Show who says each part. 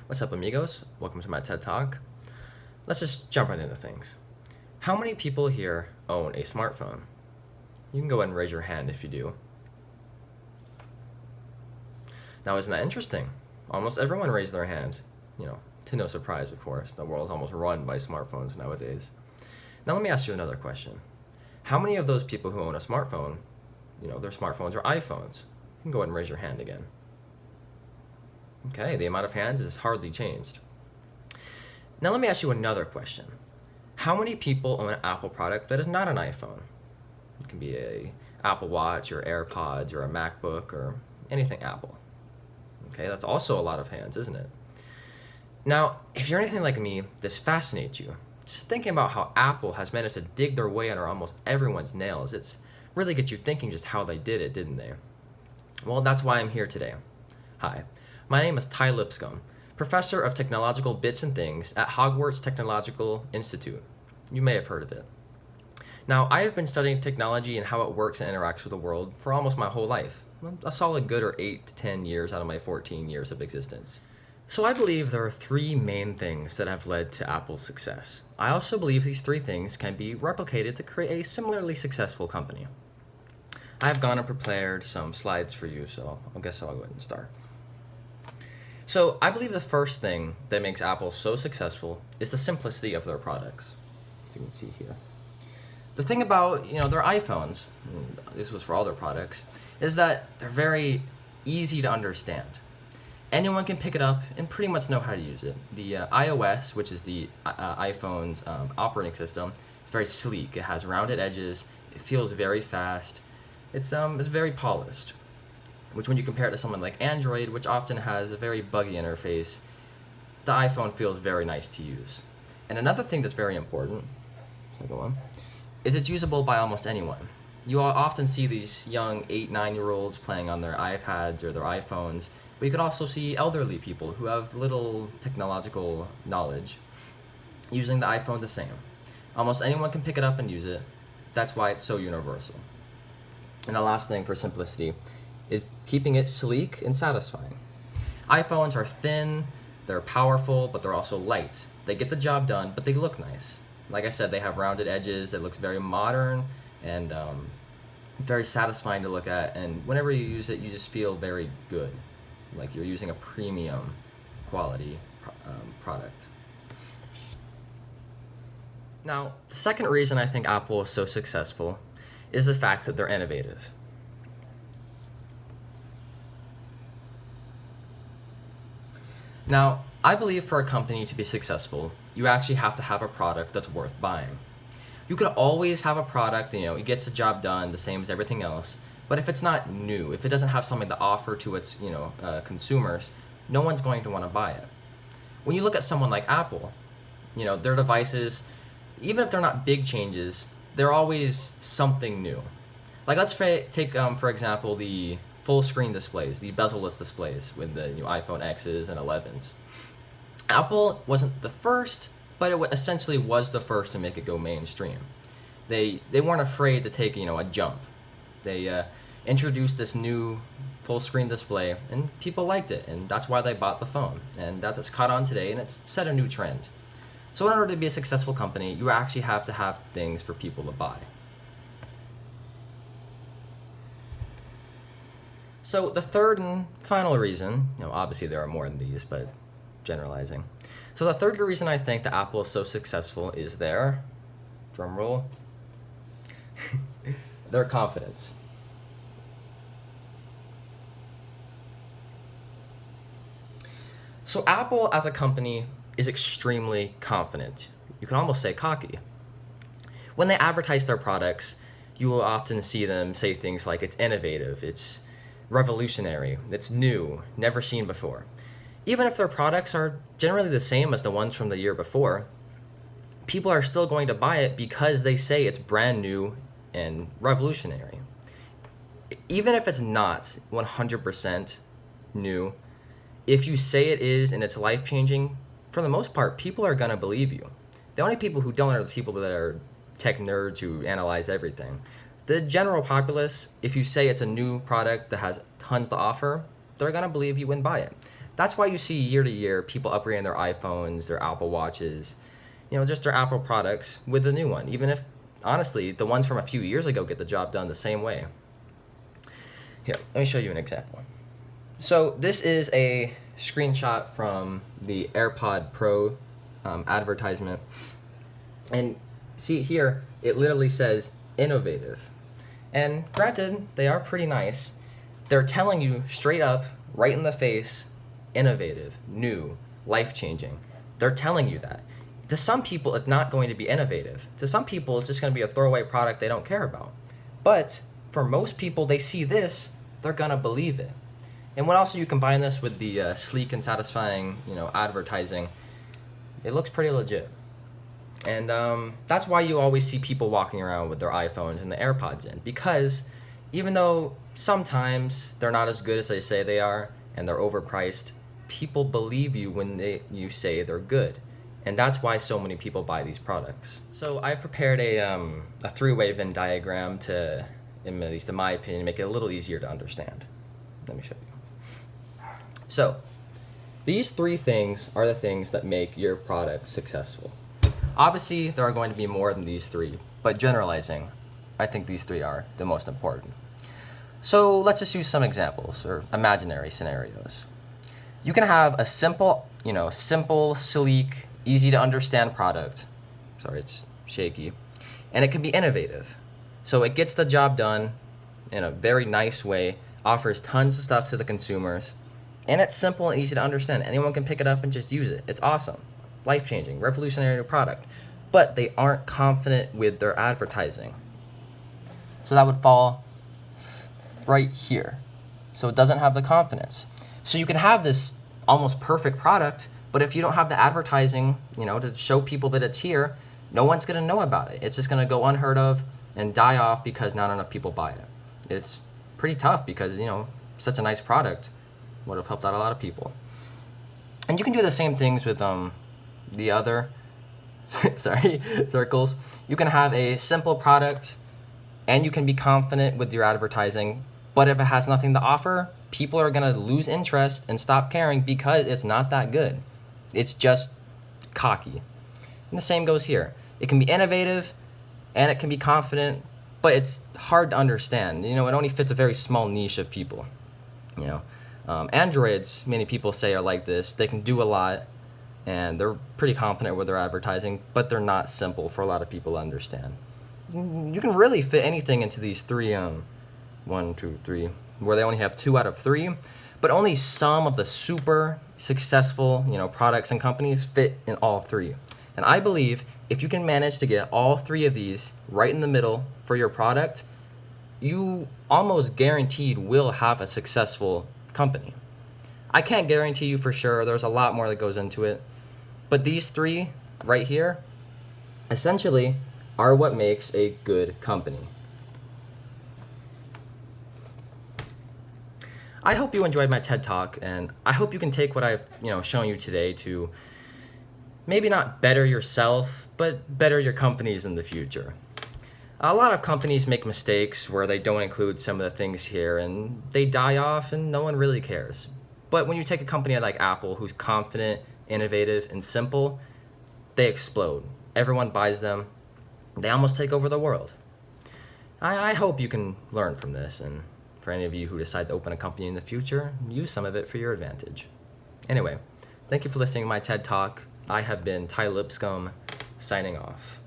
Speaker 1: What's up, amigos? Welcome to my TED Talk. Let's just jump right into things. How many people here own a smartphone? You can go ahead and raise your hand if you do. Now, isn't that interesting? Almost everyone raised their hand. To no surprise, of course. The world is almost run by smartphones nowadays. Now, let me ask you another question. How many of those people who own a smartphone, their smartphones are iPhones? You can go ahead and raise your hand again. Okay, the amount of hands is hardly changed. Now let me ask you another question. How many people own an Apple product that is not an iPhone? It can be a Apple Watch or AirPods or a MacBook or anything Apple. Okay, that's also a lot of hands, isn't it? Now, if you're anything like me, this fascinates you. Just thinking about how Apple has managed to dig their way under almost everyone's nails, it's really gets you thinking just how they did it, didn't they? Well, that's why I'm here today. Hi. My name is Ty Lipscomb, Professor of Technological Bits and Things at Hogwarts Technological Institute. You may have heard of it. Now, I have been studying technology and how it works and interacts with the world for almost my whole life, a solid good 8 to 10 years out of my 14 years of existence. So I believe there are three main things that have led to Apple's success. I also believe these three things can be replicated to create a similarly successful company. I've gone and prepared some slides for you, so I guess I'll go ahead and start. So I believe the first thing that makes Apple so successful is the simplicity of their products. As you can see here. The thing about their iPhones, this was for all their products, is that they're very easy to understand. Anyone can pick it up and pretty much know how to use it. The iOS, which is the iPhone's operating system, is very sleek. It has rounded edges. It feels very fast. It's very polished. Which when you compare it to someone like Android, which often has a very buggy interface, the iPhone feels very nice to use. And another thing that's very important, second one, is it's usable by almost anyone. You often see these young 8, 9-year-olds playing on their iPads or their iPhones, but you could also see elderly people who have little technological knowledge using the iPhone the same. Almost anyone can pick it up and use it. That's why it's so universal. And the last thing for simplicity, keeping it sleek and satisfying. iPhones are thin, they're powerful, but they're also light. They get the job done, but they look nice. Like I said, they have rounded edges. It looks very modern and very satisfying to look at. And whenever you use it, you just feel very good, like you're using a premium quality product. Now, the second reason I think Apple is so successful is the fact that they're innovative. Now, I believe for a company to be successful, you actually have to have a product that's worth buying. You could always have a product, it gets the job done the same as everything else, but if it's not new, if it doesn't have something to offer to its, consumers, no one's going to want to buy it. When you look at someone like Apple, their devices, even if they're not big changes, they're always something new. Like let's take, for example, the full screen displays, the bezel-less displays with the iPhone X's and 11s. Apple wasn't the first, but it essentially was the first to make it go mainstream. They weren't afraid to take a jump. They introduced this new full screen display, and people liked it, and that's why they bought the phone. And that's caught on today, and it's set a new trend. So in order to be a successful company, you actually have to have things for people to buy. So the third and final reason, obviously there are more than these, but generalizing. So the third reason I think that Apple is so successful is their, drum roll, their confidence. So Apple as a company is extremely confident. You can almost say cocky. When they advertise their products, you will often see them say things like it's innovative, it's revolutionary, it's new, never seen before. Even if their products are generally the same as the ones from the year before, people are still going to buy it because they say it's brand new and revolutionary. Even if it's not 100% new, if you say it is and it's life-changing, for the most part, people are going to believe you. The only people who don't are the people that are tech nerds who analyze everything. The general populace, if you say it's a new product that has tons to offer, they're going to believe you and buy it. That's why you see year to year people upgrading their iPhones, their Apple Watches, just their Apple products with the new one, even if, honestly, the ones from a few years ago get the job done the same way. Here, let me show you an example. So this is a screenshot from the AirPod Pro advertisement. And see here, it literally says innovative. And granted, they are pretty nice. They're telling you straight up, right in the face, innovative, new, life-changing. They're telling you that. To some people, it's not going to be innovative. To some people, it's just going to be a throwaway product they don't care about. But for most people, they see this, they're going to believe it. And when also you combine this with the sleek and satisfying, advertising, it looks pretty legit. And that's why you always see people walking around with their iPhones and the AirPods in. Because even though sometimes they're not as good as they say they are and they're overpriced, people believe you when you say they're good. And that's why so many people buy these products. So I've prepared a three-way Venn diagram to, at least in my opinion, make it a little easier to understand. Let me show you. So these three things are the things that make your product successful. Obviously, there are going to be more than these three, but generalizing, I think these three are the most important. So let's just use some examples or imaginary scenarios. You can have a simple, sleek, easy to understand product. Sorry, it's shaky. And it can be innovative. So it gets the job done in a very nice way, offers tons of stuff to the consumers, and it's simple and easy to understand. Anyone can pick it up and just use it. It's awesome. Life-changing, revolutionary new product. But they aren't confident with their advertising. So that would fall right here. So it doesn't have the confidence. So you can have this almost perfect product, but if you don't have the advertising, to show people that it's here, no one's going to know about it. It's just going to go unheard of and die off because not enough people buy it. It's pretty tough because, such a nice product would have helped out a lot of people. And you can do the same things with the other circles. You can have a simple product and you can be confident with your advertising, but if it has nothing to offer, people are going to lose interest and stop caring because it's not that good. It's just cocky. And the same goes here. It can be innovative and it can be confident, but it's hard to understand. It only fits a very small niche of people. Androids, many people say, are like this. They can do a lot and they're pretty confident with their advertising, but they're not simple for a lot of people to understand. You can really fit anything into these three, 1, 2, 3, where they only have 2 out of 3, but only some of the super successful, products and companies fit in all 3. And I believe if you can manage to get all 3 of these right in the middle for your product, you almost guaranteed will have a successful company. I can't guarantee you for sure. There's a lot more that goes into it. But these 3 right here, essentially, are what makes a good company. I hope you enjoyed my TED Talk, and I hope you can take what I've shown you today to maybe not better yourself, but better your companies in the future. A lot of companies make mistakes where they don't include some of the things here, and they die off, and no one really cares. But when you take a company like Apple, who's confident, innovative, and simple, they explode. Everyone buys them. They almost take over the world. I hope you can learn from this, and for any of you who decide to open a company in the future, use some of it for your advantage. Anyway, thank you for listening to my TED Talk. I have been Ty Lipscomb, signing off.